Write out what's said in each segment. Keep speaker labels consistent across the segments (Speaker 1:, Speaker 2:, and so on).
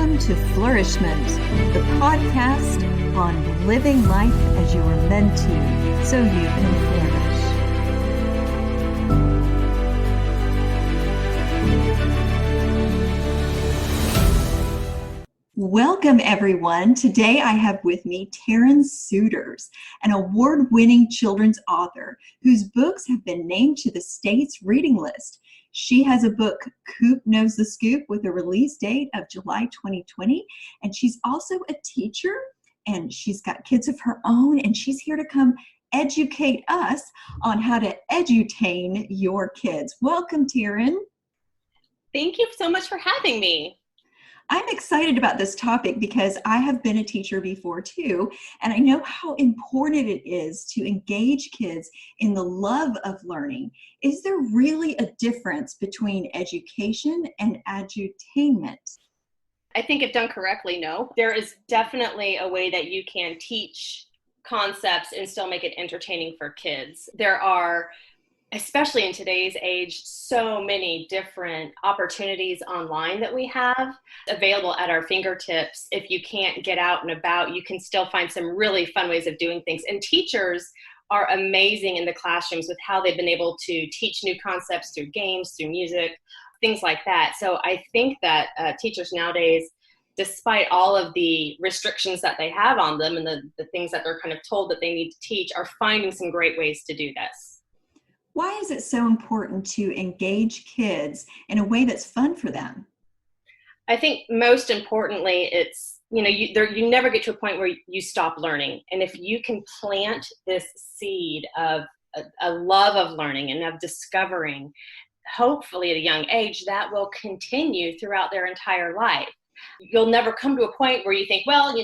Speaker 1: Welcome to Flourish-Meant, the podcast on living life as you are meant to, so you can flourish. Welcome, everyone. Today I have with me Taryn Souders, an award-winning children's author whose books have been named to the state's reading list. She has a book, Coop Knows the Scoop, with a release date of July 2020, and she's also a teacher, and she's got kids of her own, and she's here to come educate us on how to edu-tain your kids. Welcome, Taryn.
Speaker 2: Thank you so much for having me.
Speaker 1: I'm excited about this topic because I have been a teacher before too, and I know how important it is to engage kids in the love of learning. Is there really a difference between education and edutainment?
Speaker 2: I think if done correctly, no. There is definitely a way that you can teach concepts and still make it entertaining for kids. There are, especially in today's age, so many different opportunities online that we have available at our fingertips. If you can't get out and about, you can still find some really fun ways of doing things. And teachers are amazing in the classrooms with how they've been able to teach new concepts through games, through music, things like that. So I think that teachers nowadays, despite all of the restrictions that they have on them and the things that they're kind of told that they need to teach, are finding some great ways to do this.
Speaker 1: Why is it so important to engage kids in a way that's fun for them?
Speaker 2: I think most importantly, it's, you never get to a point where you stop learning. And if you can plant this seed of a love of learning and of discovering, hopefully at a young age, that will continue throughout their entire life. You'll never come to a point where you think, well,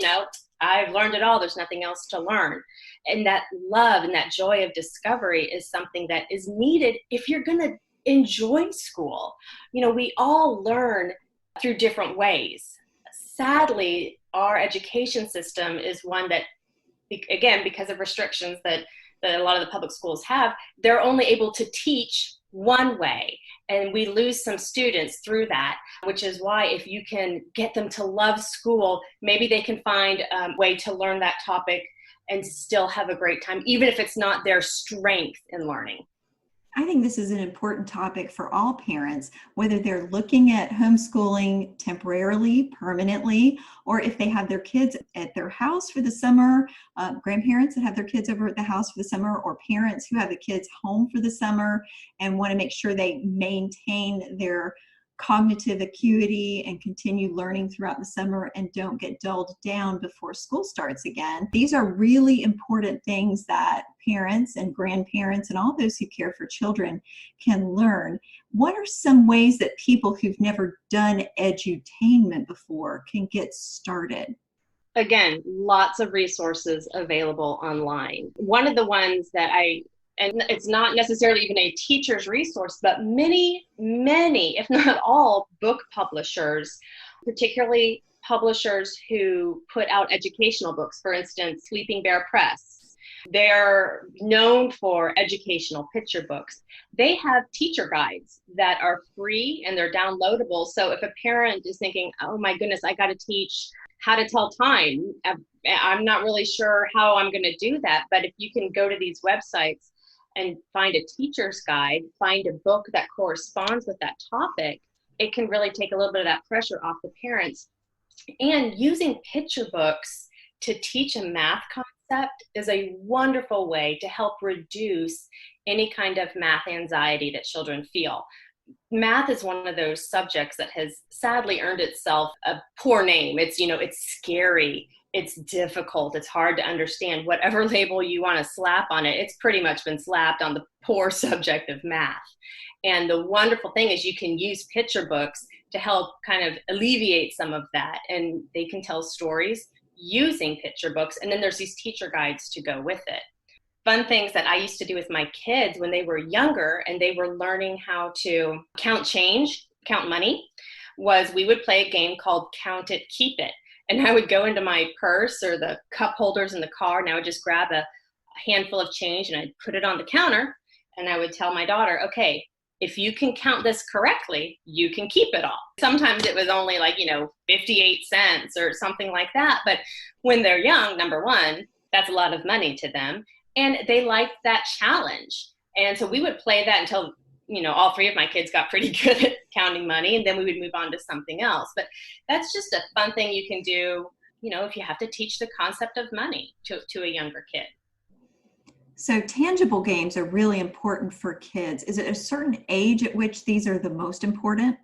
Speaker 2: I've learned it all, there's nothing else to learn. And that love and that joy of discovery is something that is needed if you're going to enjoy school. We all learn through different ways. Sadly, our education system is one that, again, because of restrictions that a lot of the public schools have, they're only able to teach one way. And we lose some students through that, which is why if you can get them to love school, maybe they can find a way to learn that topic and still have a great time, even if it's not their strength in learning.
Speaker 1: I think this is an important topic for all parents, whether they're looking at homeschooling temporarily, permanently, or if they have their kids at their house for the summer, grandparents that have their kids over at the house for the summer, or parents who have the kids home for the summer and want to make sure they maintain their cognitive acuity and continue learning throughout the summer and don't get dulled down before school starts again. These are really important things that parents and grandparents and all those who care for children can learn. What are some ways that people who've never done edutainment before can get started?
Speaker 2: Again, lots of resources available online. One of the ones that and it's not necessarily even a teacher's resource, but many, if not all, book publishers, particularly publishers who put out educational books, for instance, Sleeping Bear Press. They're known for educational picture books. They have teacher guides that are free and they're downloadable. So if a parent is thinking, oh my goodness, I got to teach how to tell time, I'm not really sure how I'm going to do that. But if you can go to these websites and find a teacher's guide, find a book that corresponds with that topic, it can really take a little bit of that pressure off the parents. And using picture books to teach a math concept is a wonderful way to help reduce any kind of math anxiety that children feel. Math is one of those subjects that has sadly earned itself a poor name. It's scary. It's difficult. It's hard to understand. Whatever label you want to slap on it, it's pretty much been slapped on the poor subject of math. And the wonderful thing is you can use picture books to help kind of alleviate some of that. And they can tell stories using picture books. And then there's these teacher guides to go with it. Fun things that I used to do with my kids when they were younger and they were learning how to count change, count money, was we would play a game called Count It, Keep It. And I would go into my purse or the cup holders in the car, and I would just grab a handful of change and I'd put it on the counter, and I would tell my daughter, okay, if you can count this correctly, you can keep it all. Sometimes it was only like, 58 cents or something like that. But when they're young, number one, that's a lot of money to them. And they liked that challenge. And so we would play that until, all three of my kids got pretty good at counting money, and then we would move on to something else. But that's just a fun thing you can do, if you have to teach the concept of money to a younger kid.
Speaker 1: So tangible games are really important for kids. Is it a certain age at which these are the most important?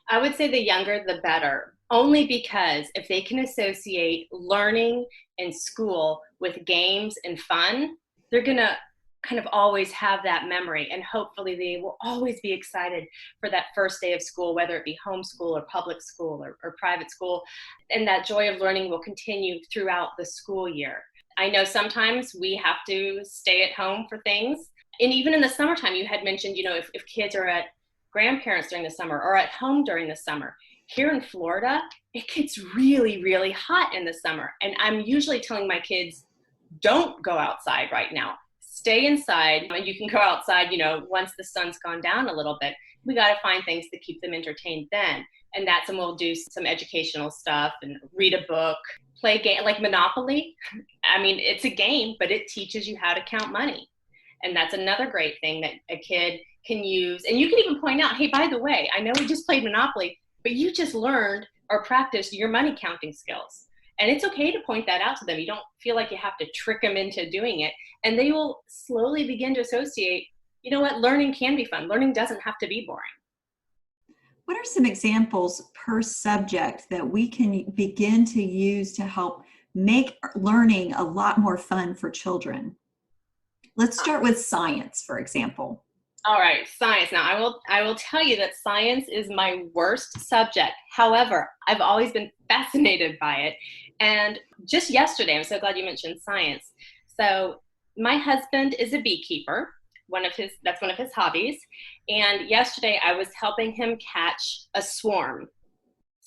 Speaker 2: I would say the younger, the better, only because if they can associate learning and school with games and fun, they're going to kind of always have that memory. And hopefully they will always be excited for that first day of school, whether it be homeschool or public school or private school. And that joy of learning will continue throughout the school year. I know sometimes we have to stay at home for things. And even in the summertime, you had mentioned, if kids are at grandparents during the summer or at home during the summer. Here in Florida, it gets really, really hot in the summer. And I'm usually telling my kids, don't go outside right now. Stay inside. And you can go outside, once the sun's gone down a little bit. We got to find things to keep them entertained then. And that's when we'll do some educational stuff and read a book, play game like Monopoly. I mean, it's a game, but it teaches you how to count money. And that's another great thing that a kid can use. And you can even point out, hey, by the way, I know we just played Monopoly, but you just learned or practiced your money counting skills. And it's okay to point that out to them. You don't feel like you have to trick them into doing it. And they will slowly begin to associate, learning can be fun. Learning doesn't have to be boring.
Speaker 1: What are some examples per subject that we can begin to use to help make learning a lot more fun for children? Let's start with science, for example.
Speaker 2: All right, science. Now, I will tell you that science is my worst subject. However, I've always been fascinated by it. And just yesterday, I'm so glad you mentioned science. So my husband is a beekeeper. That's one of his hobbies. And yesterday I was helping him catch a swarm.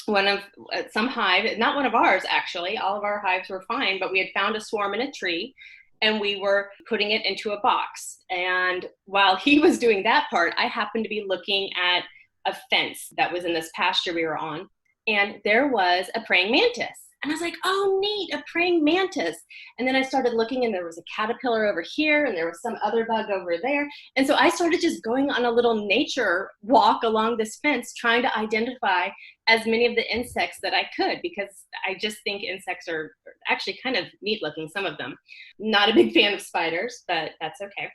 Speaker 2: Some hive, not one of ours actually, all of our hives were fine, but we had found a swarm in a tree and we were putting it into a box. And while he was doing that part, I happened to be looking at a fence that was in this pasture we were on, and there was a praying mantis. And I was like, oh, neat, a praying mantis. And then I started looking, and there was a caterpillar over here, and there was some other bug over there. And so I started just going on a little nature walk along this fence, trying to identify as many of the insects that I could, because I just think insects are actually kind of neat looking, some of them. Not a big fan of spiders, but that's okay.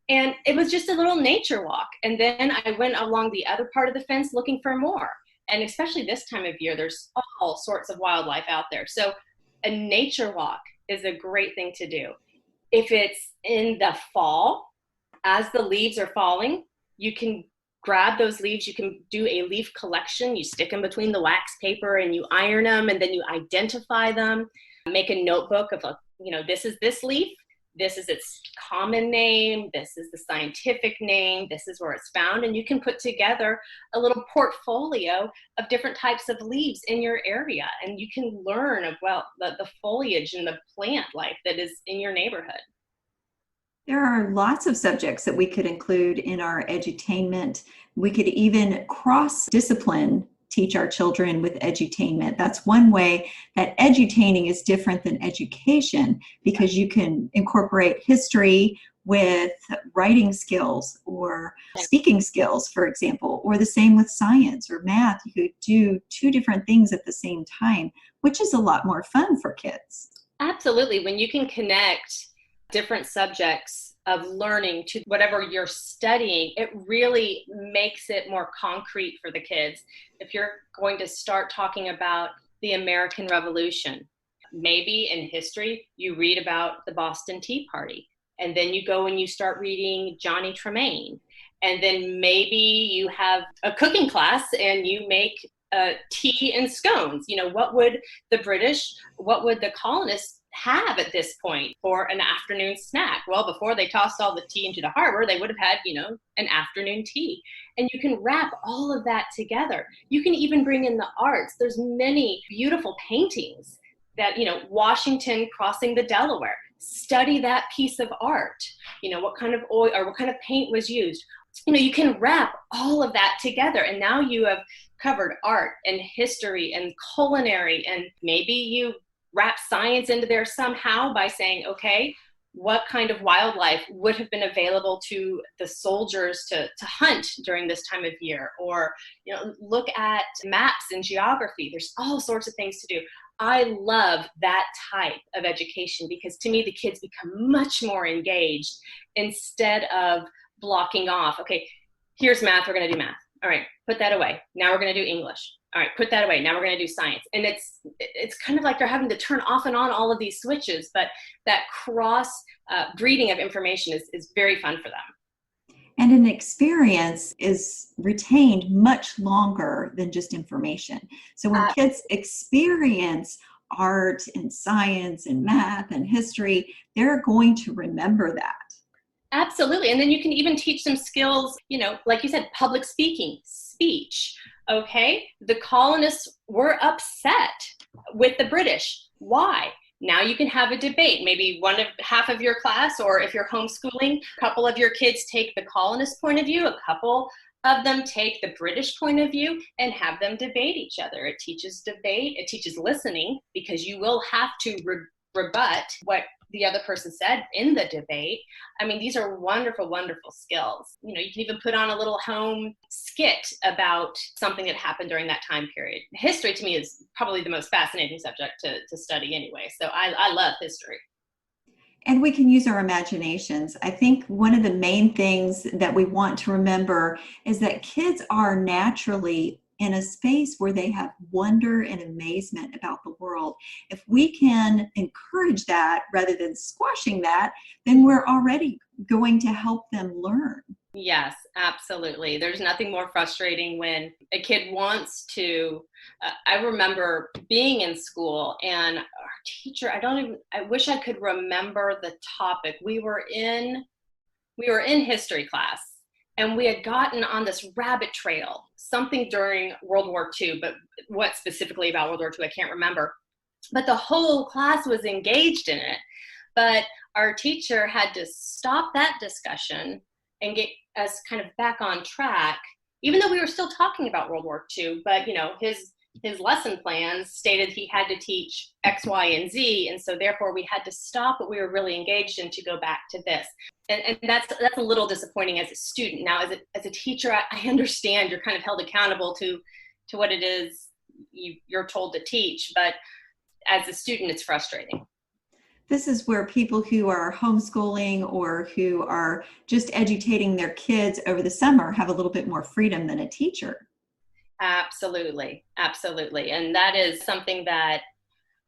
Speaker 2: And it was just a little nature walk. And then I went along the other part of the fence looking for more. And especially this time of year, there's all sorts of wildlife out there. So a nature walk is a great thing to do. If it's in the fall, as the leaves are falling, you can grab those leaves. You can do a leaf collection. You stick them between the wax paper and you iron them, and then you identify them. Make a notebook of, this is this leaf. This is its common name, this is the scientific name, this is where it's found, and you can put together a little portfolio of different types of leaves in your area, and you can learn about the foliage and the plant life that is in your neighborhood.
Speaker 1: There are lots of subjects that we could include in our edutainment. We could even cross-discipline teach our children with edutainment. That's one way that edutaining is different than education, because you can incorporate history with writing skills or speaking skills, for example, or the same with science or math. You could do two different things at the same time, which is a lot more fun for kids.
Speaker 2: Absolutely. When you can connect different subjects of learning to whatever you're studying, it really makes it more concrete for the kids. If you're going to start talking about the American Revolution, maybe in history, you read about the Boston Tea Party, and then you go and you start reading Johnny Tremaine, and then maybe you have a cooking class and you make tea and scones. What would the colonists have at this point for an afternoon snack? Well, before they tossed all the tea into the harbor, they would have had, an afternoon tea. And you can wrap all of that together. You can even bring in the arts. There's many beautiful paintings that, Washington crossing the Delaware. Study that piece of art. What kind of oil or what kind of paint was used. you can wrap all of that together. And now you have covered art and history and culinary, and maybe you wrap science into there somehow by saying, okay, what kind of wildlife would have been available to the soldiers to hunt during this time of year? Or, look at maps and geography. There's all sorts of things to do. I love that type of education because to me, the kids become much more engaged instead of blocking off. Okay, here's math. We're going to do math. All right, put that away. Now we're going to do English. All right, put that away. Now we're going to do science. And it's kind of like they're having to turn off and on all of these switches, but that cross breeding of information is very fun for them.
Speaker 1: And an experience is retained much longer than just information. So when kids experience art and science and math and history, they're going to remember that.
Speaker 2: Absolutely. And then you can even teach them skills, like you said, public speaking, speech. Okay, the colonists were upset with the British. Why? Now you can have a debate. Maybe half of your class, or if you're homeschooling, a couple of your kids take the colonist point of view, a couple of them take the British point of view, and have them debate each other. It teaches debate, it teaches listening, because you will have to rebut what the other person said in the debate. I mean, these are wonderful, wonderful skills. You can even put on a little home skit about something that happened during that time period. History to me is probably the most fascinating subject to study anyway. So I love history.
Speaker 1: And we can use our imaginations. I think one of the main things that we want to remember is that kids are naturally in a space where they have wonder and amazement about the world. If we can encourage that rather than squashing that, then we're already going to help them learn.
Speaker 2: Yes, absolutely. There's nothing more frustrating when a kid wants to. I remember being in school and our teacher, I wish I could remember the topic. We were in history class, and we had gotten on this rabbit trail, something during World War II, but what specifically about World War II, I can't remember. But the whole class was engaged in it. But our teacher had to stop that discussion and get us kind of back on track, even though we were still talking about World War II. But, his lesson plans stated he had to teach X, Y, and Z. And so therefore we had to stop what we were really engaged in to go back to this. And that's a little disappointing as a student. Now, as a teacher, I understand you're kind of held accountable to what it is you're told to teach. But as a student, it's frustrating.
Speaker 1: This is where people who are homeschooling or who are just edutating their kids over the summer have a little bit more freedom than a teacher.
Speaker 2: Absolutely. Absolutely. And that is something that,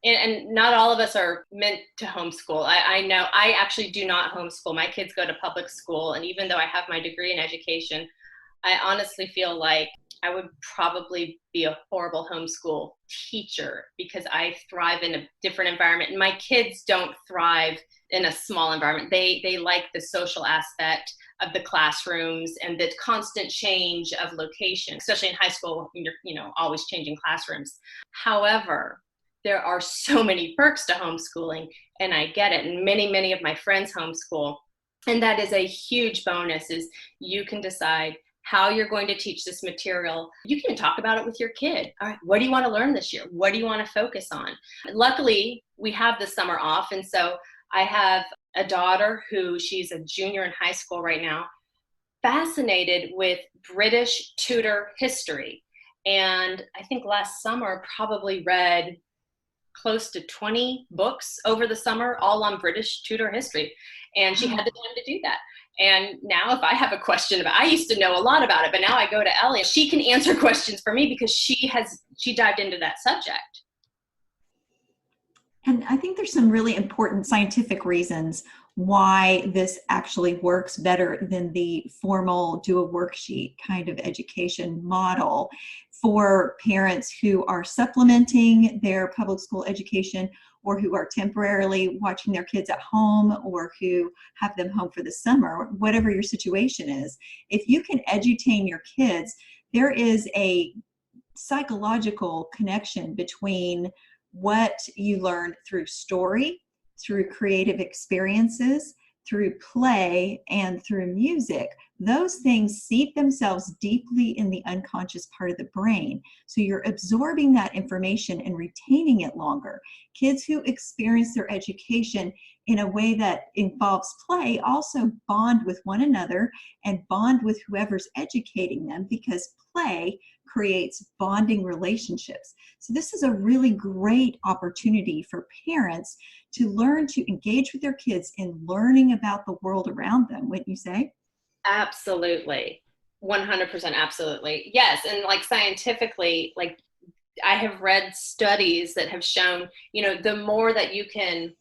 Speaker 2: and not all of us are meant to homeschool. I know I actually do not homeschool. My kids go to public school. And even though I have my degree in education, I honestly feel like I would probably be a horrible homeschool teacher because I thrive in a different environment. And my kids don't thrive in a small environment. They like the social aspect of the classrooms and the constant change of location, especially in high school when you're always changing classrooms. However, there are so many perks to homeschooling, and I get it. And many of my friends homeschool. And that is a huge bonus, is you can decide how you're going to teach this material. You can talk about it with your kid. All right, what do you want to learn this year? What do you want to focus on? Luckily, we have the summer off. And so I have a daughter she's a junior in high school right now, fascinated with British Tudor history. And I think last summer probably read close to 20 books over the summer, all on British Tudor history. And she had the time to do that. And now if I have a question I used to know a lot about it, but now I go to Ellie, she can answer questions for me because she dived into that subject.
Speaker 1: And I think there's some really important scientific reasons why this actually works better than the formal do a worksheet kind of education model for parents who are supplementing their public school education or who are temporarily watching their kids at home or who have them home for the summer, whatever your situation is. If you can edutain your kids, there is a psychological connection between what you learn through story, through creative experiences, through play, and through music those things seep themselves deeply in the unconscious part of the brain. So you're absorbing that information and retaining it longer. Kids who experience their education in a way that involves play also bond with one another and bond with whoever's educating them, because play creates bonding relationships. So this is a really great opportunity for parents to learn to engage with their kids in learning about the world around them, wouldn't you say?
Speaker 2: Absolutely. 100% absolutely. Yes. And like scientifically, like I have read studies that have shown, the more that you can,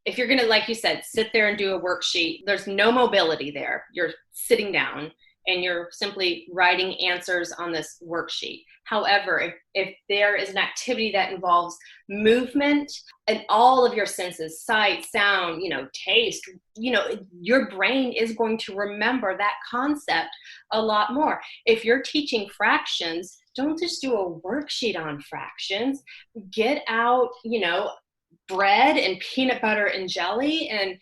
Speaker 2: if you're going to, like you said, sit there and do a worksheet, there's no mobility there. You're sitting down and you're simply writing answers on this worksheet. However, if there is an activity that involves movement and all of your senses, sight, sound, taste, your brain is going to remember that concept a lot more. If you're teaching fractions, don't just do a worksheet on fractions. Get out, bread and peanut butter and jelly and,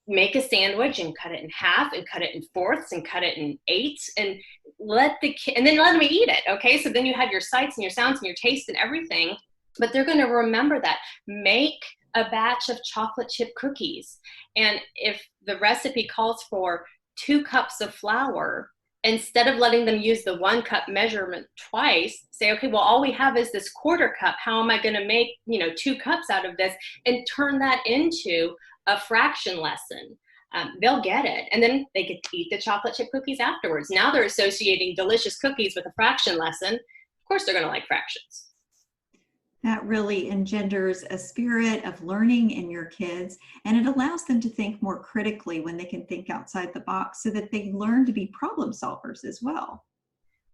Speaker 2: make a sandwich and cut it in half and cut it in fourths and cut it in eighths and and then let them eat it. Okay. So then you have your sights and your sounds and your taste and everything, but they're going to remember that. Make a batch of chocolate chip cookies. And if the recipe calls for 2 cups of flour, instead of letting them use the 1 cup measurement twice, say, okay, well, all we have is this 1/4 cup. How am I going to make, 2 cups out of this, and turn that into a fraction lesson? They'll get it. And then they get to eat the chocolate chip cookies afterwards. Now they're associating delicious cookies with a fraction lesson. Of course, they're going to like fractions.
Speaker 1: That really engenders a spirit of learning in your kids, and it allows them to think more critically when they can think outside the box, so that they learn to be problem solvers as well.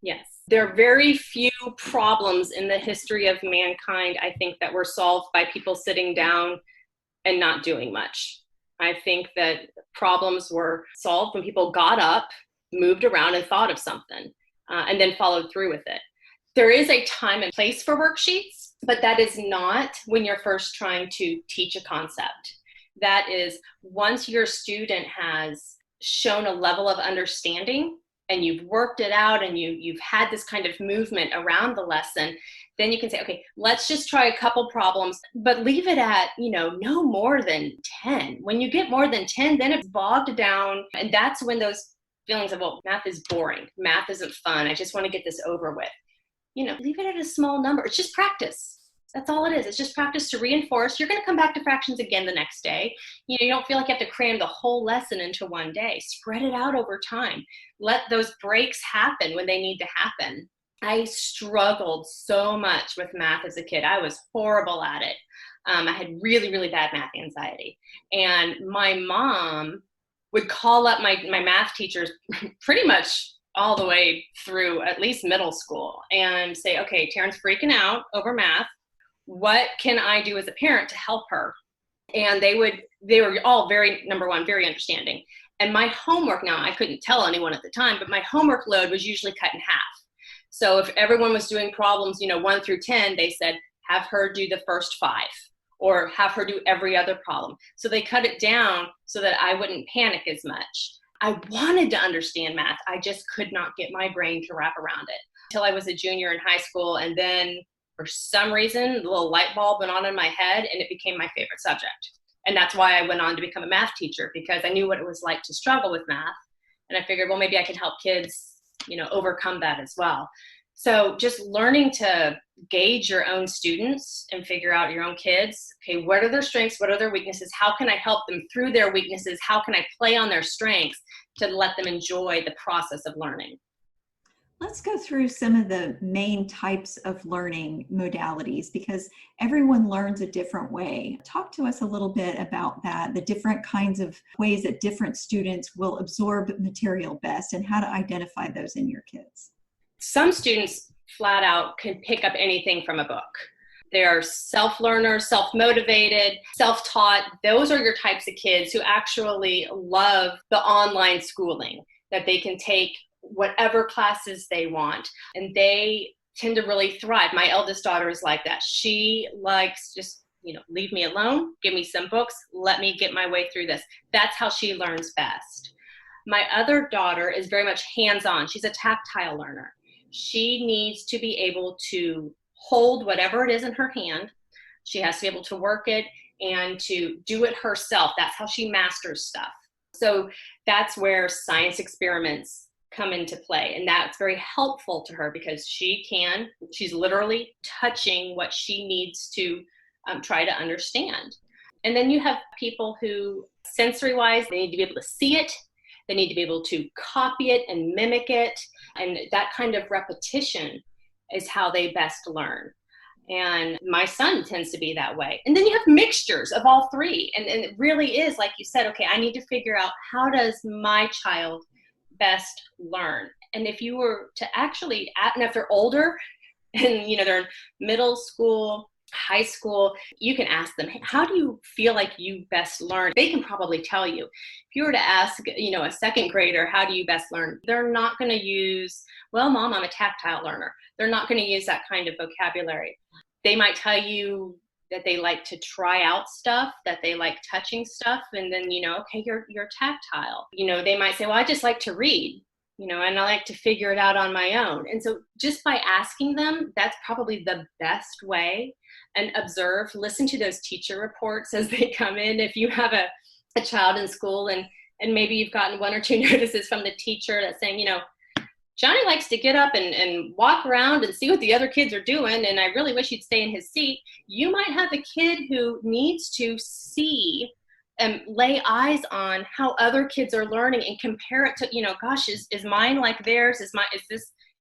Speaker 2: Yes. There are very few problems in the history of mankind, I think, that were solved by people sitting down and not doing much. I think that problems were solved when people got up, moved around, and thought of something, and then followed through with it. There is a time and place for worksheets, but that is not when you're first trying to teach a concept. That is once your student has shown a level of understanding and you've worked it out and you've had this kind of movement around the lesson, then you can say, okay, let's just try a couple problems, but leave it at, no more than 10. When you get more than 10, then it's bogged down. And that's when those feelings of, well, math is boring. Math isn't fun. I just want to get this over with. Leave it at a small number. It's just practice. That's all it is. It's just practice to reinforce. You're going to come back to fractions again the next day. You don't feel like you have to cram the whole lesson into one day. Spread it out over time. Let those breaks happen when they need to happen. I struggled so much with math as a kid. I was horrible at it. I had really, really bad math anxiety. And my mom would call up my math teachers pretty much all the way through at least middle school and say, okay, Taryn's freaking out over math. What can I do as a parent to help her? And they were all very, number one, very understanding. And my homework, now I couldn't tell anyone at the time, but my homework load was usually cut in half. So if everyone was doing problems, 1 through 10, they said, have her do the first 5 or have her do every other problem. So they cut it down so that I wouldn't panic as much. I wanted to understand math. I just could not get my brain to wrap around it until I was a junior in high school. And then for some reason, the little light bulb went on in my head and it became my favorite subject. And that's why I went on to become a math teacher, because I knew what it was like to struggle with math. And I figured, well, maybe I can help kids, overcome that as well. So just learning to gauge your own students and figure out your own kids. Okay, what are their strengths? What are their weaknesses? How can I help them through their weaknesses? How can I play on their strengths to let them enjoy the process of learning?
Speaker 1: Let's go through some of the main types of learning modalities, because everyone learns a different way. Talk to us a little bit about that, the different kinds of ways that different students will absorb material best, and how to identify those in your kids.
Speaker 2: Some students flat out can pick up anything from a book. They're self-learners, self-motivated, self-taught. Those are your types of kids who actually love the online schooling, that they can take whatever classes they want, and they tend to really thrive. My eldest daughter is like that. She likes just, leave me alone, give me some books, let me get my way through this. That's how she learns best. My other daughter is very much hands-on. She's a tactile learner. She needs to be able to hold whatever it is in her hand. She has to be able to work it and to do it herself. That's how she masters stuff. So that's where science experiments come into play. And that's very helpful to her because she's literally touching what she needs to try to understand. And then you have people who, sensory-wise, they need to be able to see it. They need to be able to copy it and mimic it. And that kind of repetition is how they best learn. And my son tends to be that way. And then you have mixtures of all three. And it really is, like you said, okay, I need to figure out, how does my child best learn? And if you were to actually, and if they're older and, they're in middle school, high school, you can ask them, hey, how do you feel like you best learn? They can probably tell you. If you were to ask, a second grader, how do you best learn? They're not going to use, well, Mom, I'm a tactile learner. They're not going to use that kind of vocabulary. They might tell you that they like to try out stuff, that they like touching stuff, and then, okay, you're tactile. They might say, well, I just like to read, and I like to figure it out on my own. And so just by asking them, that's probably the best way. And observe, listen to those teacher reports as they come in. If you have a child in school and maybe you've gotten one or two notices from the teacher that's saying, Johnny likes to get up and walk around and see what the other kids are doing, and I really wish he'd stay in his seat. You might have a kid who needs to see and lay eyes on how other kids are learning and compare it to, gosh, is mine like theirs?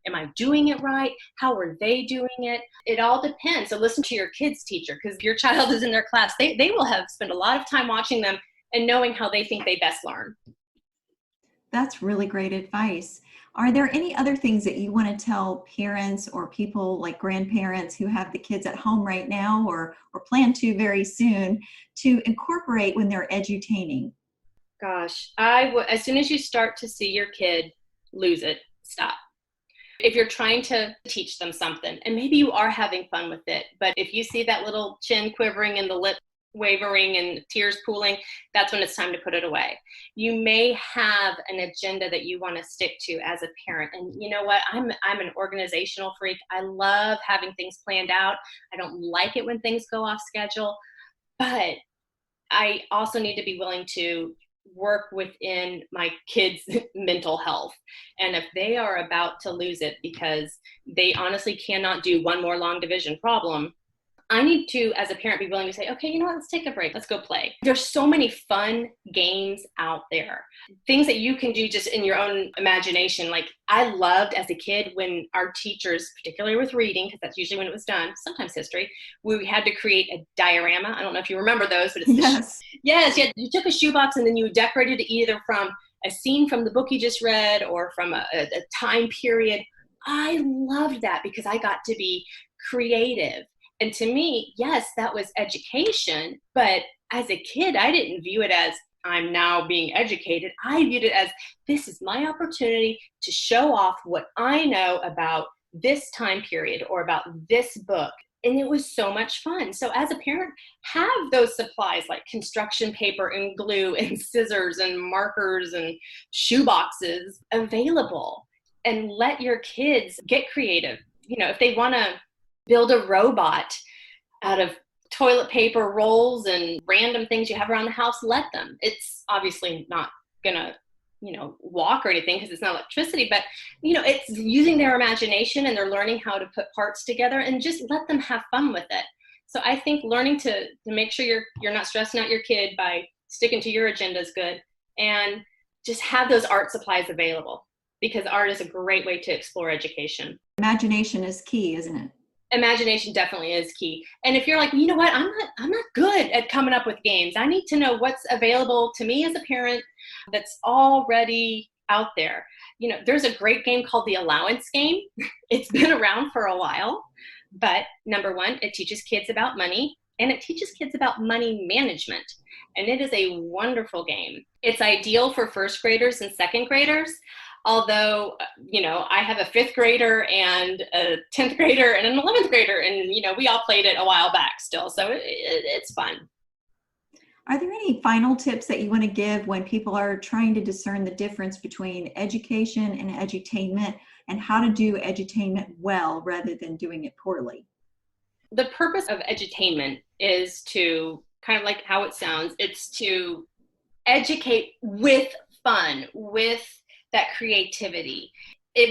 Speaker 2: Am I doing it right? How are they doing it? It all depends. So listen to your kid's teacher, because if your child is in their class, they will have spent a lot of time watching them and knowing how they think they best learn.
Speaker 1: That's really great advice. Are there any other things that you want to tell parents or people like grandparents who have the kids at home right now or plan to very soon to incorporate when they're edutaining?
Speaker 2: Gosh, as soon as you start to see your kid lose it, stop. If you're trying to teach them something, and maybe you are having fun with it, but if you see that little chin quivering and the lip wavering and tears pooling, that's when it's time to put it away. You may have an agenda that you want to stick to as a parent. And you know what? I'm an organizational freak. I love having things planned out. I don't like it when things go off schedule, but I also need to be willing to work within my kids' mental health. And if they are about to lose it because they honestly cannot do one more long division problem, I need to, as a parent, be willing to say, okay, you know what, let's take a break. Let's go play. There's so many fun games out there, things that you can do just in your own imagination. Like I loved as a kid when our teachers, particularly with reading, because that's usually when it was done, sometimes history, we had to create a diorama. I don't know if you remember those, but it's
Speaker 1: yes.
Speaker 2: Yes, you took a shoebox and then you decorated it either from a scene from the book you just read or from a time period. I loved that because I got to be creative. And to me, yes, that was education. But as a kid, I didn't view it as I'm now being educated. I viewed it as this is my opportunity to show off what I know about this time period or about this book. And it was so much fun. So as a parent, have those supplies like construction paper and glue and scissors and markers and shoe boxes available and let your kids get creative. If they want to build a robot out of toilet paper rolls and random things you have around the house, let them. It's obviously not gonna, walk or anything because it's not electricity, but it's using their imagination and they're learning how to put parts together and just let them have fun with it. So I think learning to make sure you're not stressing out your kid by sticking to your agenda is good, and just have those art supplies available because art is a great way to explore education.
Speaker 1: Imagination is key, isn't it?
Speaker 2: Imagination definitely is key. And if you're like, you know what, I'm not good at coming up with games. I need to know what's available to me as a parent that's already out there. There's a great game called the allowance game. It's been around for a while, but number one, it teaches kids about money and it teaches kids about money management. And it is a wonderful game. It's ideal for first graders and second graders. Although, I have a 5th grader and a 10th grader and an 11th grader, and, we all played it a while back still. So it's fun.
Speaker 1: Are there any final tips that you want to give when people are trying to discern the difference between education and edutainment and how to do edutainment well rather than doing it poorly?
Speaker 2: The purpose of edutainment is to, kind of like how it sounds, it's to educate with fun, with that creativity.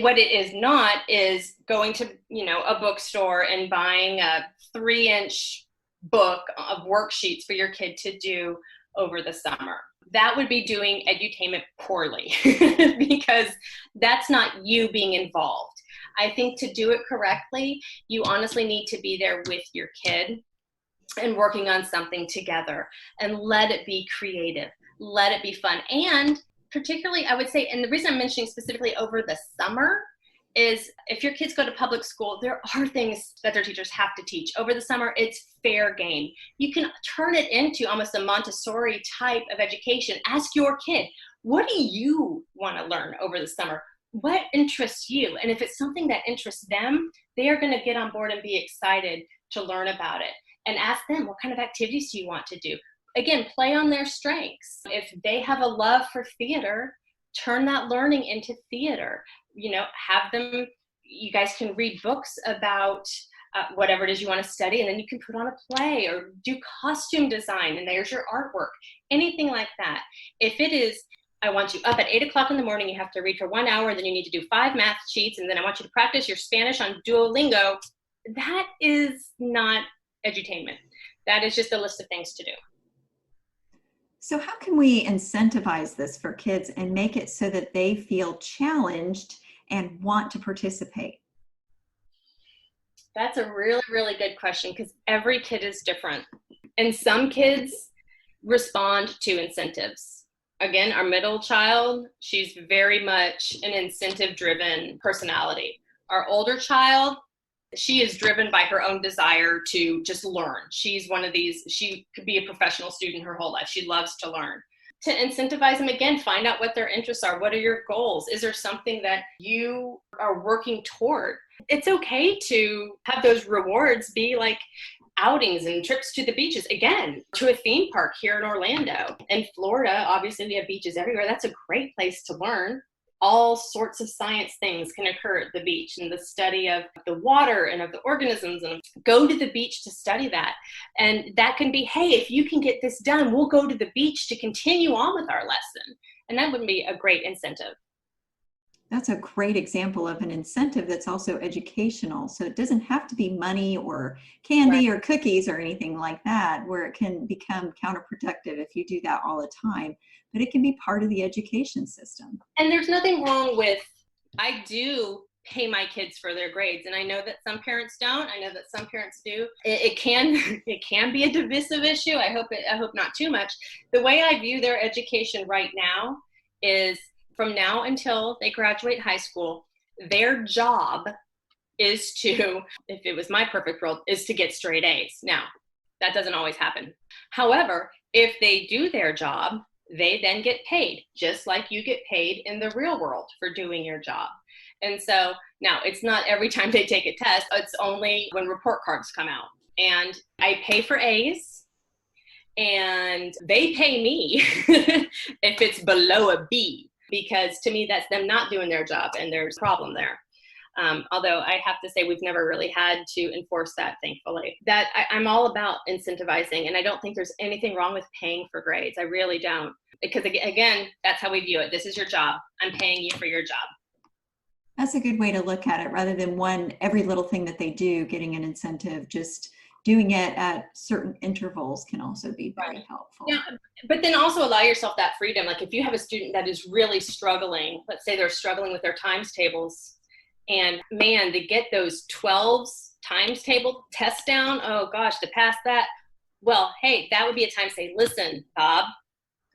Speaker 2: What it is not is going to, a bookstore and buying a 3-inch book of worksheets for your kid to do over the summer. That would be doing edutainment poorly because that's not you being involved. I think to do it correctly, you honestly need to be there with your kid and working on something together, and let it be creative, let it be fun. And particularly, I would say, and the reason I'm mentioning specifically over the summer is if your kids go to public school, there are things that their teachers have to teach. Over the summer, it's fair game. You can turn it into almost a Montessori type of education. Ask your kid, what do you want to learn over the summer? What interests you? And if it's something that interests them, they are going to get on board and be excited to learn about it. And ask them, what kind of activities do you want to do? Again, play on their strengths. If they have a love for theater, turn that learning into theater. Have them, you guys can read books about whatever it is you want to study, and then you can put on a play or do costume design, and there's your artwork, anything like that. If it is, I want you up at 8 o'clock in the morning, you have to read for 1 hour, and then you need to do 5 math sheets, and then I want you to practice your Spanish on Duolingo, that is not edutainment. That is just a list of things to do.
Speaker 1: So how can we incentivize this for kids and make it so that they feel challenged and want to participate?
Speaker 2: That's a really, really good question, because every kid is different. And some kids respond to incentives. Again, our middle child, she's very much an incentive-driven personality. Our older child, she is driven by her own desire to just learn. She's one of these, she could be a professional student her whole life. She loves to learn. To incentivize them, again, find out what their interests are. What are your goals? Is there something that you are working toward? It's okay to have those rewards be like outings and trips to the beaches. Again, to a theme park here in Orlando. In Florida, obviously we have beaches everywhere. That's a great place to learn. All sorts of science things can occur at the beach, and the study of the water and of the organisms, and go to the beach to study that. And that can be, hey, if you can get this done, we'll go to the beach to continue on with our lesson. And that would be a great incentive.
Speaker 1: That's a great example of an incentive that's also educational. So it doesn't have to be money or candy or cookies or anything like that, where it can become counterproductive if you do that all the time. But it can be part of the education system.
Speaker 2: And there's nothing wrong with, I do pay my kids for their grades, and I know that some parents don't. I know that some parents do. It can be a divisive issue. I hope not too much. The way I view their education right now is, from now until they graduate high school, their job is to, if it was my perfect world, is to get straight A's. Now, that doesn't always happen. However, if they do their job, they then get paid, just like you get paid in the real world for doing your job. And so now, it's not every time they take a test, it's only when report cards come out. And I pay for A's, and they pay me if it's below a B. Because to me, that's them not doing their job, and there's a problem there. Although I have to say, we've never really had to enforce that, thankfully. That I'm all about incentivizing, and I don't think there's anything wrong with paying for grades. I really don't. Because again, that's how we view it. This is your job. I'm paying you for your job.
Speaker 1: That's a good way to look at it, rather than every little thing that they do getting an incentive. Just doing it at certain intervals can also be very helpful.
Speaker 2: Yeah, but then also allow yourself that freedom. Like if you have a student that is really struggling, let's say they're struggling with their times tables, and man, they get those 12s times table tests down, oh gosh, to pass that. Well, hey, that would be a time to say, listen, Bob,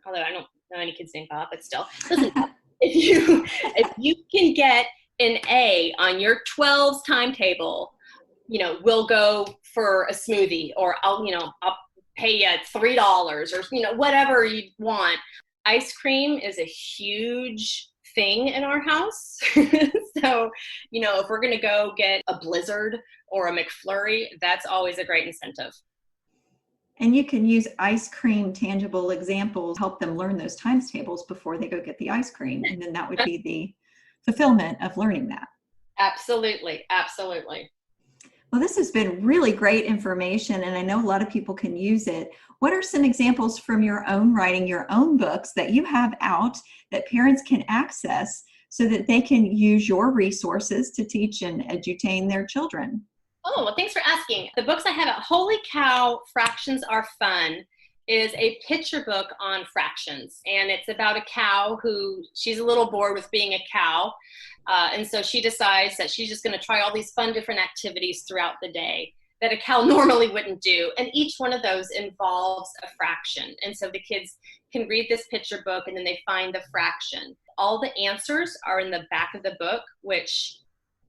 Speaker 2: although I don't know any kids named Bob, but still, listen, Bob, if you can get an A on your 12s timetable, we'll go for a smoothie, or I'll pay you $3, or, whatever you want. Ice cream is a huge thing in our house. So, if we're going to go get a Blizzard or a McFlurry, that's always a great incentive.
Speaker 1: And you can use ice cream tangible examples, help them learn those times tables before they go get the ice cream. And then that would be the fulfillment of learning that.
Speaker 2: Absolutely. Absolutely.
Speaker 1: Well, this has been really great information, and I know a lot of people can use it. What are some examples from your own writing, your own books that you have out that parents can access so that they can use your resources to teach and edutain their children?
Speaker 2: Oh, well, thanks for asking. The books I have out, Holy Cow, Fractions Are Fun, is a picture book on fractions. And it's about a cow who, she's a little bored with being a cow. And so she decides that she's just going to try all these fun different activities throughout the day that a cow normally wouldn't do. And each one of those involves a fraction. And so the kids can read this picture book and then they find the fraction. All the answers are in the back of the book, which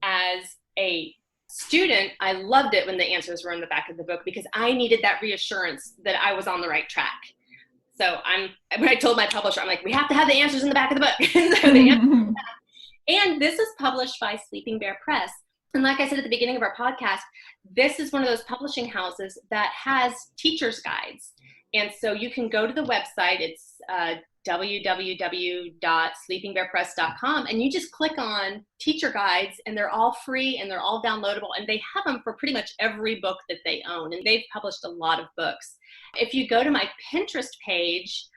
Speaker 2: as a student, I loved it when the answers were in the back of the book because I needed that reassurance that I was on the right track. So when I told my publisher, I'm like, we have to have the answers in the back of the book. So the answers and this is published by Sleeping Bear Press. And like I said at the beginning of our podcast, this is one of those publishing houses that has teacher's guides. And so you can go to the website. It's www.sleepingbearpress.com, and you just click on teacher guides, and they're all free and they're all downloadable, and they have them for pretty much every book that they own, and they've published a lot of books. If you go to my Pinterest page,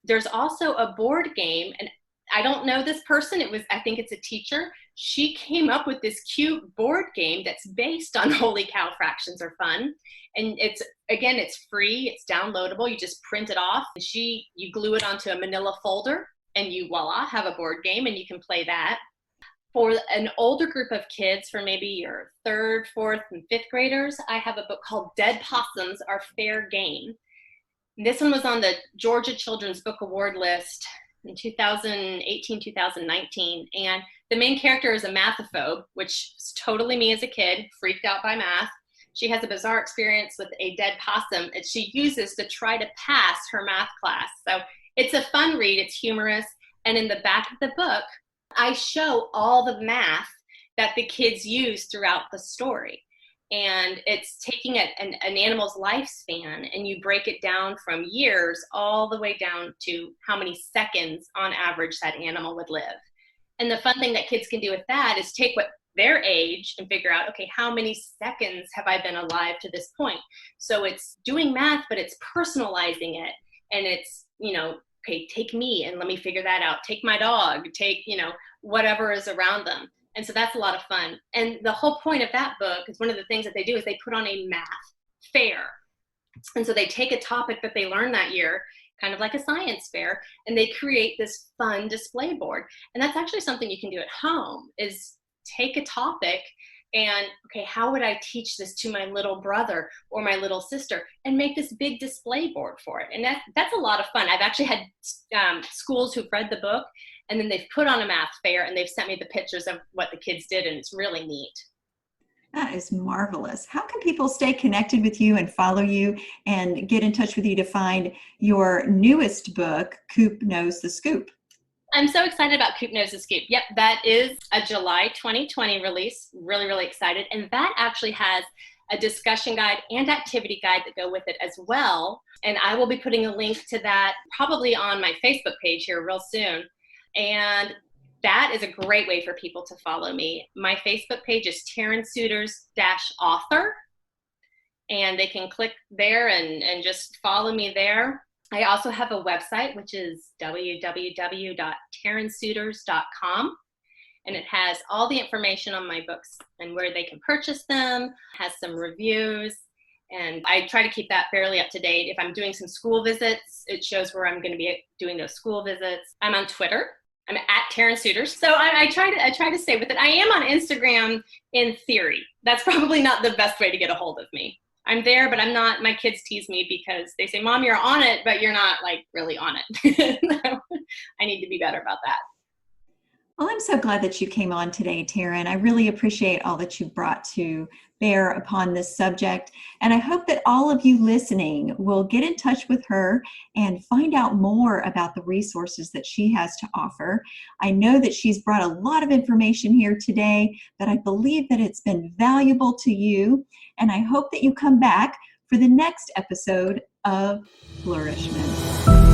Speaker 2: there's also a board game, and I don't know this person. I think it's a teacher. She came up with this cute board game that's based on Holy Cow, Fractions Are Fun. And it's free, it's downloadable. You just print it off. You glue it onto a manila folder and you voila, have a board game and you can play that. For an older group of kids, for maybe your 3rd, 4th, and 5th graders, I have a book called Dead Possums Are Fair Game. This one was on the Georgia Children's Book Award list in 2018, 2019. And the main character is a mathophobe, which is totally me as a kid, freaked out by math. She has a bizarre experience with a dead possum that she uses to try to pass her math class. So it's a fun read, it's humorous. And in the back of the book, I show all the math that the kids use throughout the story. And it's taking an animal's lifespan and you break it down from years all the way down to how many seconds on average that animal would live. And the fun thing that kids can do with that is take their age and figure out, okay, how many seconds have I been alive to this point? So it's doing math, but it's personalizing it. And it's, okay, take me and let me figure that out. Take my dog, take, whatever is around them. And so that's a lot of fun. And the whole point of that book is one of the things that they do is they put on a math fair. And so they take a topic that they learned that year, kind of like a science fair, and they create this fun display board. And that's actually something you can do at home is take a topic and, okay, how would I teach this to my little brother or my little sister and make this big display board for it. And that's a lot of fun. I've actually had schools who've read the book and then they've put on a math fair and they've sent me the pictures of what the kids did, and it's really neat.
Speaker 1: That is marvelous. How can people stay connected with you and follow you and get in touch with you to find your newest book, Coop Knows the Scoop?
Speaker 2: I'm so excited about Coop Knows the Scoop. Yep, that is a July 2020 release. Really, really excited. And that actually has a discussion guide and activity guide that go with it as well. And I will be putting a link to that probably on my Facebook page here real soon. And that is a great way for people to follow me. My Facebook page is Taryn Souders-author, and they can click there and just follow me there. I also have a website, which is www.tarynsouders.com, and it has all the information on my books and where they can purchase them, has some reviews, and I try to keep that fairly up to date. If I'm doing some school visits, it shows where I'm going to be doing those school visits. I'm on Twitter. I'm at Taryn Souders. So I try to stay with it. I am on Instagram in theory. That's probably not the best way to get a hold of me. I'm there, but I'm not. My kids tease me because they say, Mom, you're on it, but you're not like really on it. I need to be better about that.
Speaker 1: Well, I'm so glad that you came on today, Taryn. I really appreciate all that you brought to bear upon this subject. And I hope that all of you listening will get in touch with her and find out more about the resources that she has to offer. I know that she's brought a lot of information here today, but I believe that it's been valuable to you. And I hope that you come back for the next episode of Flourish-Meant.